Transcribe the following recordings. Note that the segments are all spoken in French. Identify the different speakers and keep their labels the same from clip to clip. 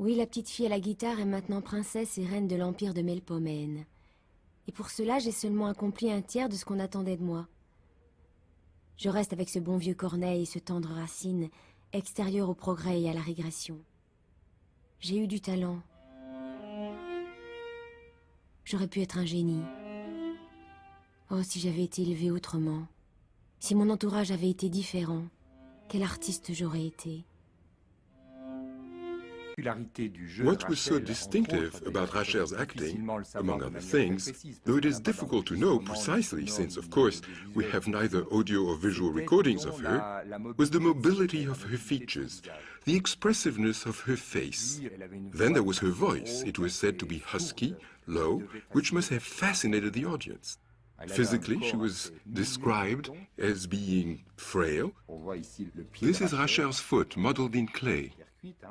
Speaker 1: Oui, la petite fille à la guitare est maintenant princesse et reine de l'empire de Melpomène. Et pour cela, j'ai seulement accompli un tiers de ce qu'on attendait de moi. Je reste avec ce bon vieux Corneille et ce tendre Racine, extérieur au progrès et à la régression. J'ai eu du talent. J'aurais pu être un génie. Oh, si j'avais été élevée autrement. Si mon entourage avait été différent, quel artiste j'aurais été.
Speaker 2: What was so distinctive about Rachel's acting, among other things, though it is difficult to know precisely since, of course, we have neither audio or visual recordings of her, was the mobility of her features, the expressiveness of her face. Then there was her voice. It was said to be husky, low, which must have fascinated the audience. Physically, she was described as being frail. This is Rachel's foot, modeled in clay.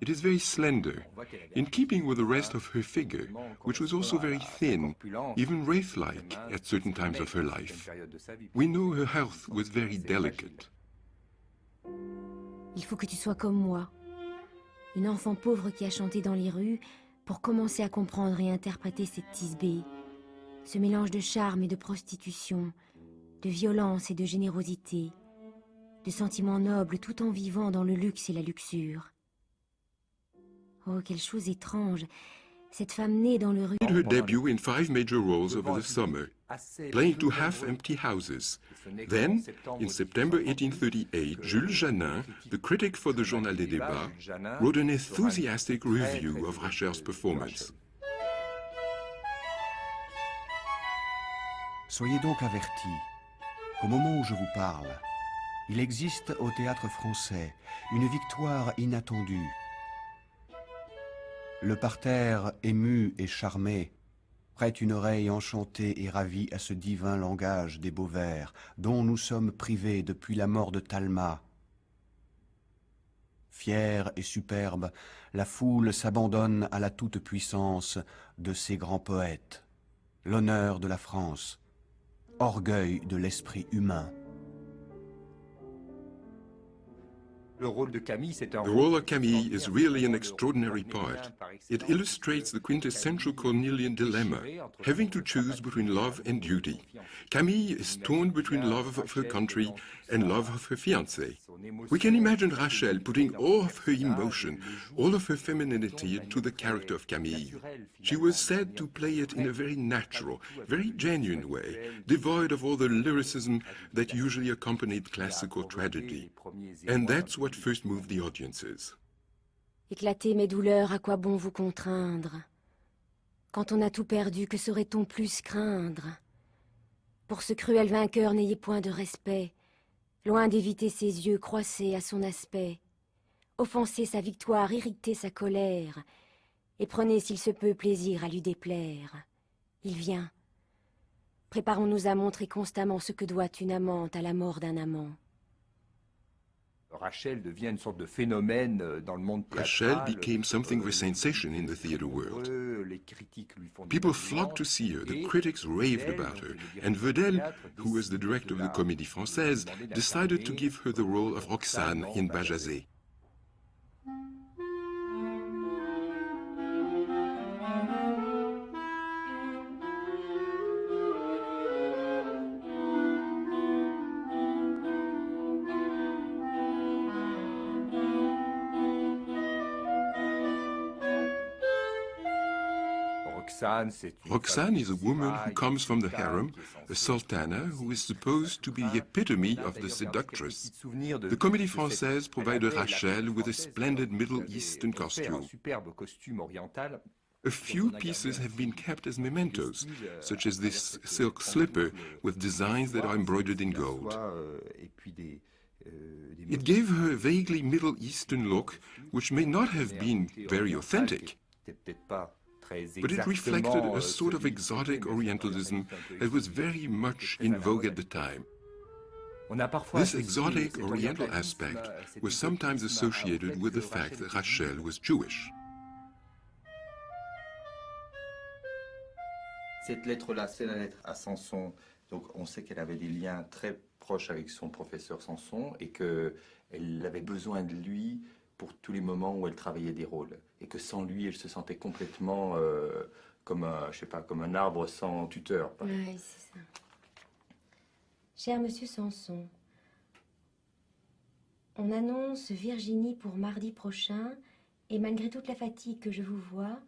Speaker 2: It is very slender, in keeping with the rest of her figure, which was also very thin, even wraith-like at certain times of her life. We know her health was very delicate.
Speaker 1: Il faut que tu sois comme moi. Une enfant pauvre qui a chanté dans les rues pour commencer à comprendre et interpréter cette tisbée. Ce mélange de charme et de prostitution, de violence et de générosité, de sentiments nobles tout en vivant dans le luxe et la luxure. Oh, quelle chose étrange, cette femme née dans le rue...
Speaker 2: She made her debut in 5 major roles over the summer, playing to half-empty houses. Then, in September 1838, Jules Janin, the critic for the Journal des Débats, wrote an enthusiastic review of Rachel's performance.
Speaker 3: Soyez donc avertis qu'au moment où je vous parle, il existe au théâtre français une victoire inattendue. Le parterre, ému et charmé, prête une oreille enchantée et ravie à ce divin langage des beaux vers dont nous sommes privés depuis la mort de Talma. Fière et superbe, la foule s'abandonne à la toute-puissance de ces grands poètes, l'honneur de la France, orgueil de l'esprit humain.
Speaker 2: The role of Camille is really an extraordinary part. It illustrates the quintessential Cornelian dilemma, having to choose between love and duty. Camille is torn between love of her country and love of her fiancé. We can imagine Rachel putting all of her emotion, all of her femininity into the character of Camille. She was said to play it in a very natural, very genuine way, devoid of all the lyricism that usually accompanied classical tragedy. And that's what first moved the audiences.
Speaker 1: Éclater mes douleurs, à quoi bon vous contraindre? Quand on a tout perdu, que saurait-on plus craindre? Pour ce cruel vainqueur, n'ayez point de respect. Loin d'éviter ses yeux croissés à son aspect. Offensez sa victoire, irritez sa colère. Et prenez s'il se peut plaisir à lui déplaire. Il vient. Préparons-nous à montrer constamment ce que doit une amante à la mort d'un amant.
Speaker 4: Rachel devient une sorte de phénomène dans le monde
Speaker 2: Rachel
Speaker 4: théâtral.
Speaker 2: became something of a sensation in the theater world.
Speaker 4: Les critiques lui font
Speaker 2: People
Speaker 4: des
Speaker 2: flocked to see her, the
Speaker 4: et
Speaker 2: critics raved about her, and Vedel, who was the director of the Comédie Française, decided to give her the role of Roxane in Bajazet. Roxane is a woman who comes from the harem, a sultana who is supposed to be the epitome of the seductress. The Comédie Française provided Rachel with a splendid Middle Eastern costume. A few pieces have been kept as mementos, such as this silk slipper with designs that are embroidered in gold. It gave her a vaguely Middle Eastern look, which may not have been very authentic, but it reflected a sort of exotic Orientalism that was very much in vogue at the time. This exotic Oriental aspect was sometimes associated with the fact that Rachel was Jewish.
Speaker 5: Cette lettre-là, c'est la lettre à Samson. Donc on sait qu'elle avait des liens très proches avec son professeur Samson et qu'elle avait besoin de lui pour tous les moments où elle travaillait des rôles. Et que sans lui, elle se sentait complètement comme un, je sais pas, comme un arbre sans tuteur.
Speaker 1: Oui, c'est ça. Cher Monsieur Sanson, on annonce Virginie pour mardi prochain, et malgré toute la fatigue que je vous vois,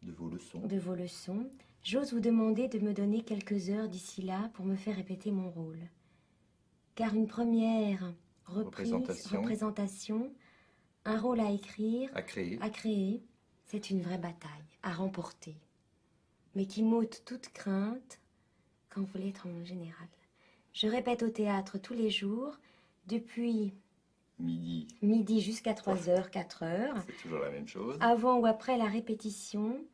Speaker 5: de
Speaker 1: vos leçons, j'ose vous demander de me donner quelques heures d'ici là pour me faire répéter mon rôle. Car une première représentation, un rôle à écrire, à créer, c'est une vraie bataille, à remporter. Mais qui m'ôte toute crainte quand vous l'êtes en général. Je répète au théâtre tous les jours, depuis midi jusqu'à 3h, 4h.
Speaker 5: C'est toujours la même chose.
Speaker 1: Avant ou après la répétition.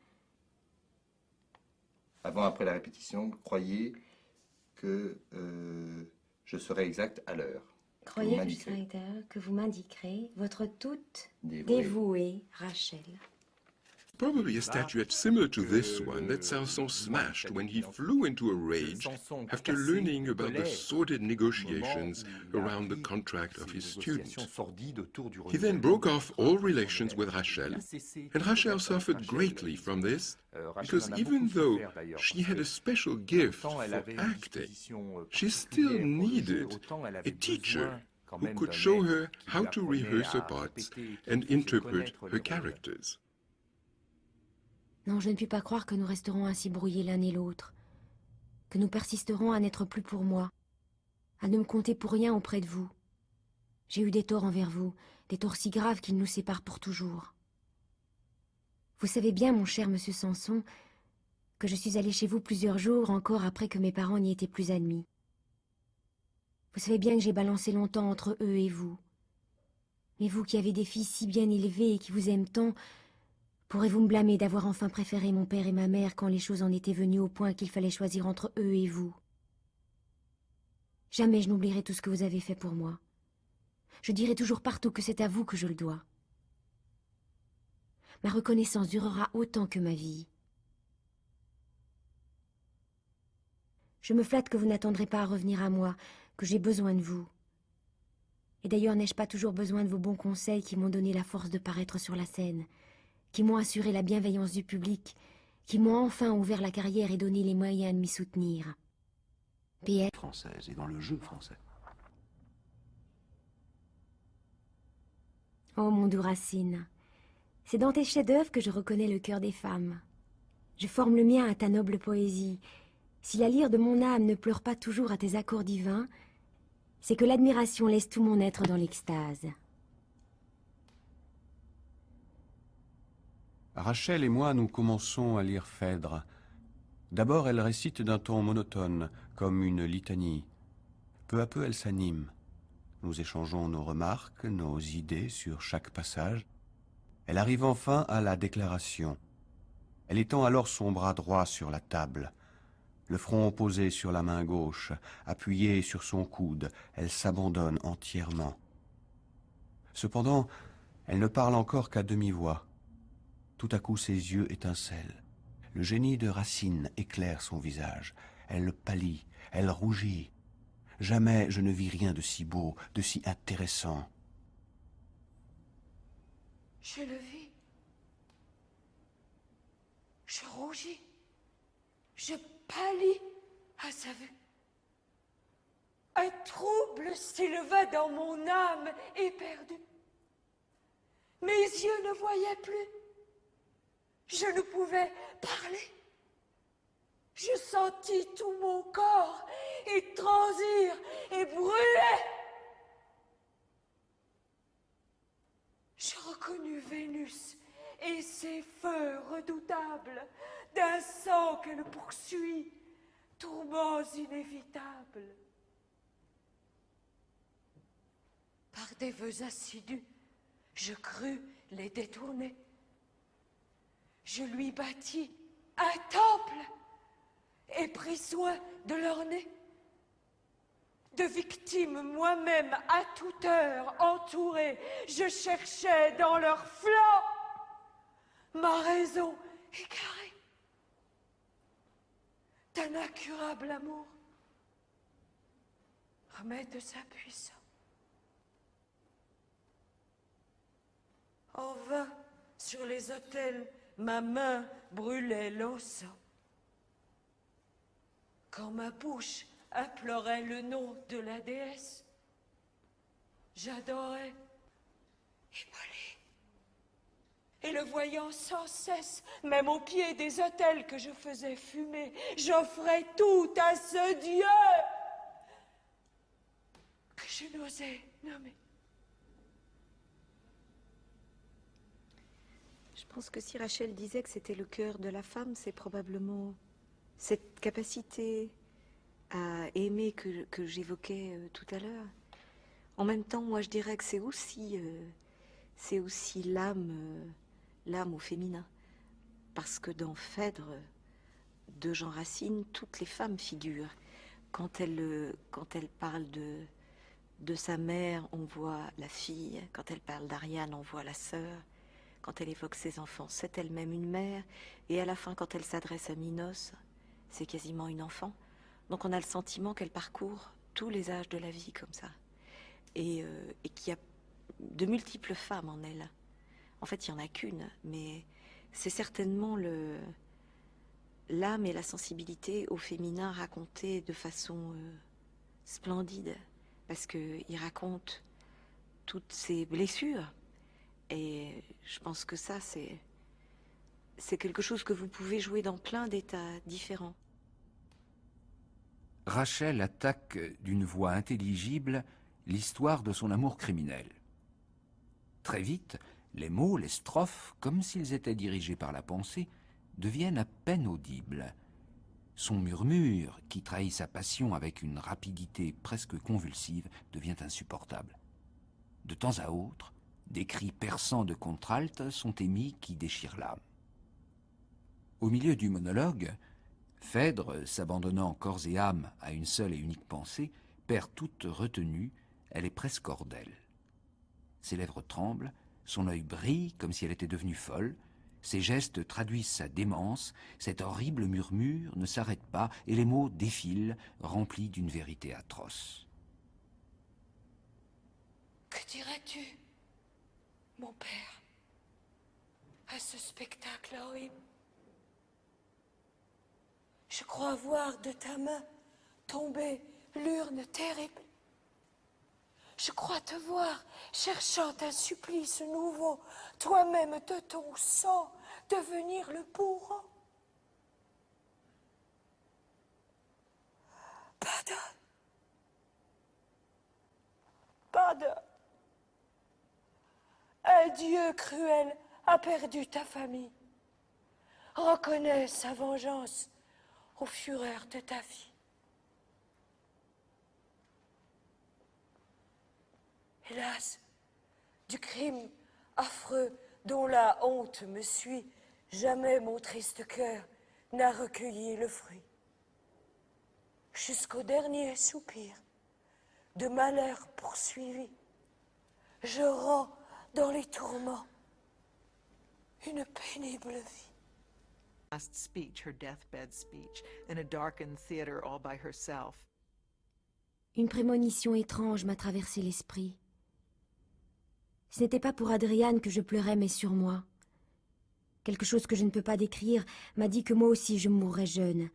Speaker 5: Avant, après la répétition, croyez que je serai exact à l'heure.
Speaker 1: Croyez que je serai exact à l'heure, que vous m'indiquerez votre toute dévouée Rachel.
Speaker 2: Probably a statuette similar to this one that Sanson smashed when he flew into a rage after learning about the sordid negotiations around the contract of his student. He then broke off all relations with Rachel, and Rachel suffered greatly from this, because even though she had a special gift for acting, she still needed a teacher who could show her how to rehearse her parts and interpret her characters.
Speaker 1: Non, je ne puis pas croire que nous resterons ainsi brouillés l'un et l'autre, que nous persisterons à n'être plus pour moi, à ne me compter pour rien auprès de vous. J'ai eu des torts envers vous, des torts si graves qu'ils nous séparent pour toujours. Vous savez bien, mon cher monsieur Sanson, que je suis allée chez vous plusieurs jours encore après que mes parents n'y étaient plus admis. Vous savez bien que j'ai balancé longtemps entre eux et vous. Mais vous qui avez des filles si bien élevées et qui vous aiment tant, pourrez-vous me blâmer d'avoir enfin préféré mon père et ma mère quand les choses en étaient venues au point qu'il fallait choisir entre eux et vous? Jamais je n'oublierai tout ce que vous avez fait pour moi. Je dirai toujours partout que c'est à vous que je le dois. Ma reconnaissance durera autant que ma vie. Je me flatte que vous n'attendrez pas à revenir à moi, que j'ai besoin de vous. Et d'ailleurs, n'ai-je pas toujours besoin de vos bons conseils qui m'ont donné la force de paraître sur la scène, qui m'ont assuré la bienveillance du public, qui m'ont enfin ouvert la carrière et donné les moyens de m'y soutenir. P.S.
Speaker 3: Française et dans le jeu français.
Speaker 1: Oh, mon doux Racine, c'est dans tes chefs-d'œuvre que je reconnais le cœur des femmes. Je forme le mien à ta noble poésie. Si la lyre de mon âme ne pleure pas toujours à tes accords divins, c'est que l'admiration laisse tout mon être dans l'extase.
Speaker 3: Rachel et moi, nous commençons à lire Phèdre. D'abord, elle récite d'un ton monotone, comme une litanie. Peu à peu, elle s'anime. Nous échangeons nos remarques, nos idées sur chaque passage. Elle arrive enfin à la déclaration. Elle étend alors son bras droit sur la table. Le front posé sur la main gauche, appuyé sur son coude, elle s'abandonne entièrement. Cependant, elle ne parle encore qu'à demi-voix. Tout à coup, ses yeux étincellent. Le génie de Racine éclaire son visage. Elle pâlit, elle rougit. Jamais je ne vis rien de si beau, de si intéressant.
Speaker 6: Je le vis. Je rougis. Je pâlis à sa vue. Un trouble s'éleva dans mon âme éperdue. Mes yeux ne voyaient plus. Je ne pouvais parler. Je sentis tout mon corps et transir et brûler. Je reconnus Vénus et ses feux redoutables, d'un sang que le poursuit, tourments inévitables. Par des vœux assidus, je crus les détourner. Je lui bâtis un temple et pris soin de l'orner. De victimes moi-même à toute heure entourées, je cherchais dans leurs flancs ma raison égarée d'un incurable amour, remède de sa puissance. En vain, sur les autels, ma main brûlait l'encens. Quand ma bouche implorait le nom de la déesse, j'adorais Hippolyte. Et le voyant sans cesse, même au pied des autels que je faisais fumer, j'offrais tout à ce Dieu que je n'osais nommer.
Speaker 7: Je pense que si Rachel disait que c'était le cœur de la femme, c'est probablement cette capacité à aimer que j'évoquais tout à l'heure. En même temps, moi, je dirais que c'est aussi l'âme au féminin. Parce que dans Phèdre de Jean Racine, toutes les femmes figurent. Quand elle parle de sa mère, on voit la fille. Quand elle parle d'Ariane, on voit la sœur. Quand elle évoque ses enfants, c'est elle-même une mère. Et à la fin, quand elle s'adresse à Minos, c'est quasiment une enfant. Donc on a le sentiment qu'elle parcourt tous les âges de la vie comme ça. Et qu'il y a de multiples femmes en elle. En fait, il n'y en a qu'une, mais c'est certainement l'âme et la sensibilité au féminin racontées de façon splendide. Parce qu'il raconte toutes ses blessures. Et je pense que ça, c'est quelque chose que vous pouvez jouer dans plein d'états différents.
Speaker 8: Rachel attaque d'une voix intelligible l'histoire de son amour criminel. Très vite, les mots, les strophes, comme s'ils étaient dirigés par la pensée, deviennent à peine audibles. Son murmure, qui trahit sa passion avec une rapidité presque convulsive, devient insupportable. De temps à autre, des cris perçants de contraltes sont émis qui déchirent l'âme. Au milieu du monologue, Phèdre, s'abandonnant corps et âme à une seule et unique pensée, perd toute retenue, elle est presque hors d'elle. Ses lèvres tremblent, son œil brille comme si elle était devenue folle, ses gestes traduisent sa démence, cet horrible murmure ne s'arrête pas et les mots défilent, remplis d'une vérité atroce.
Speaker 6: Que dirais-tu, mon père, à ce spectacle horrible? Je crois voir de ta main tomber l'urne terrible. Je crois te voir cherchant un supplice nouveau, toi-même de ton sang devenir le bourreau. Pardonne. Pardonne. Un Dieu cruel a perdu ta famille. Reconnais sa vengeance aux fureurs de ta vie. Hélas, du crime affreux dont la honte me suit, jamais mon triste cœur n'a recueilli le fruit. Jusqu'au dernier soupir de malheur poursuivi, je rends dans les tourments une pénible vie.
Speaker 9: Last speech, her deathbed speech, in a darkened theater all by herself.
Speaker 1: Une prémonition étrange m'a traversé l'esprit. Ce n'était pas pour Adriane que je pleurais, mais sur moi. Quelque chose que je ne peux pas décrire m'a dit que moi aussi je mourrais jeune.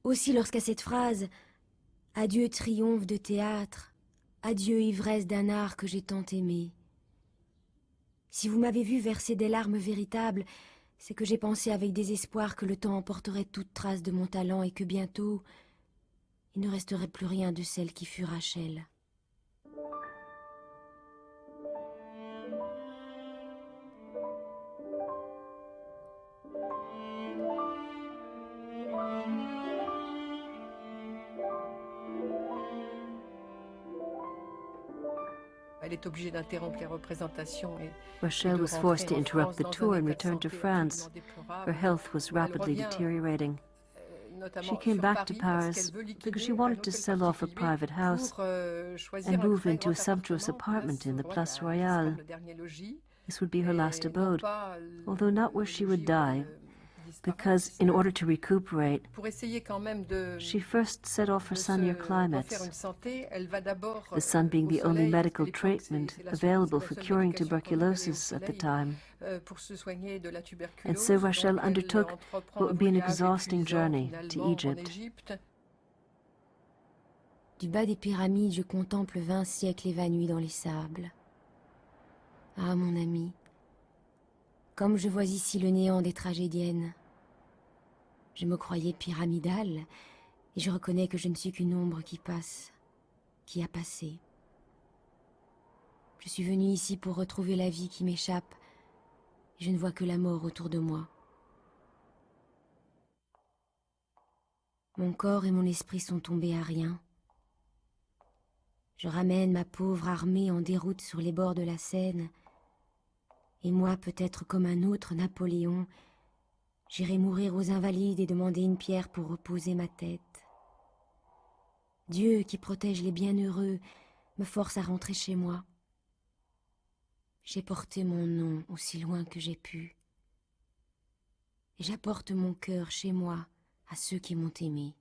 Speaker 1: Aussi lorsqu'à cette phrase « Adieu triomphe de théâtre, adieu ivresse d'un art que j'ai tant aimé ». Si vous m'avez vu verser des larmes véritables, c'est que j'ai pensé avec désespoir que le temps emporterait toute trace de mon talent et que bientôt, il ne resterait plus rien de celle qui fut Rachel.
Speaker 10: Rochelle was forced to interrupt the tour and return to France. Her health was rapidly deteriorating. She came back to Paris because she wanted to sell off a private house and move into a sumptuous apartment in the Place Royale. This would be her last abode, although not where she would die. because in order to recuperate,
Speaker 11: pour essayer quand même de
Speaker 10: she first set off for sunnier
Speaker 11: refaire
Speaker 10: climates,
Speaker 11: une santé, elle va d'abord
Speaker 10: the sun being
Speaker 11: au
Speaker 10: the only
Speaker 11: soleil,
Speaker 10: medical
Speaker 11: parce qu'à l'époque,
Speaker 10: treatment
Speaker 11: c'est la
Speaker 10: available
Speaker 11: seule
Speaker 10: for curing
Speaker 11: médication qu'on peut donner au
Speaker 10: tuberculosis at the
Speaker 11: soleil,
Speaker 10: time.
Speaker 11: pour se soigner de la tuberculose.
Speaker 10: And so Rachel
Speaker 11: Donc, elle
Speaker 10: undertook
Speaker 11: entreprend
Speaker 10: what
Speaker 11: un
Speaker 10: would be an
Speaker 11: voyage
Speaker 10: exhausting
Speaker 11: épuisant,
Speaker 10: journey to
Speaker 11: finalement, en
Speaker 10: Egypt.
Speaker 11: Égypte.
Speaker 1: Du bas des pyramides, je contemple 20 siècles évanouis dans les sables. Ah, mon ami, comme je vois ici le néant des tragédiennes. Je me croyais pyramidale, et je reconnais que je ne suis qu'une ombre qui passe, qui a passé. Je suis venue ici pour retrouver la vie qui m'échappe, et je ne vois que la mort autour de moi. Mon corps et mon esprit sont tombés à rien. Je ramène ma pauvre armée en déroute sur les bords de la Seine, et moi, peut-être comme un autre Napoléon, j'irai mourir aux Invalides et demander une pierre pour reposer ma tête. Dieu, qui protège les bienheureux, me force à rentrer chez moi. J'ai porté mon nom aussi loin que j'ai pu, et j'apporte mon cœur chez moi à ceux qui m'ont aimé.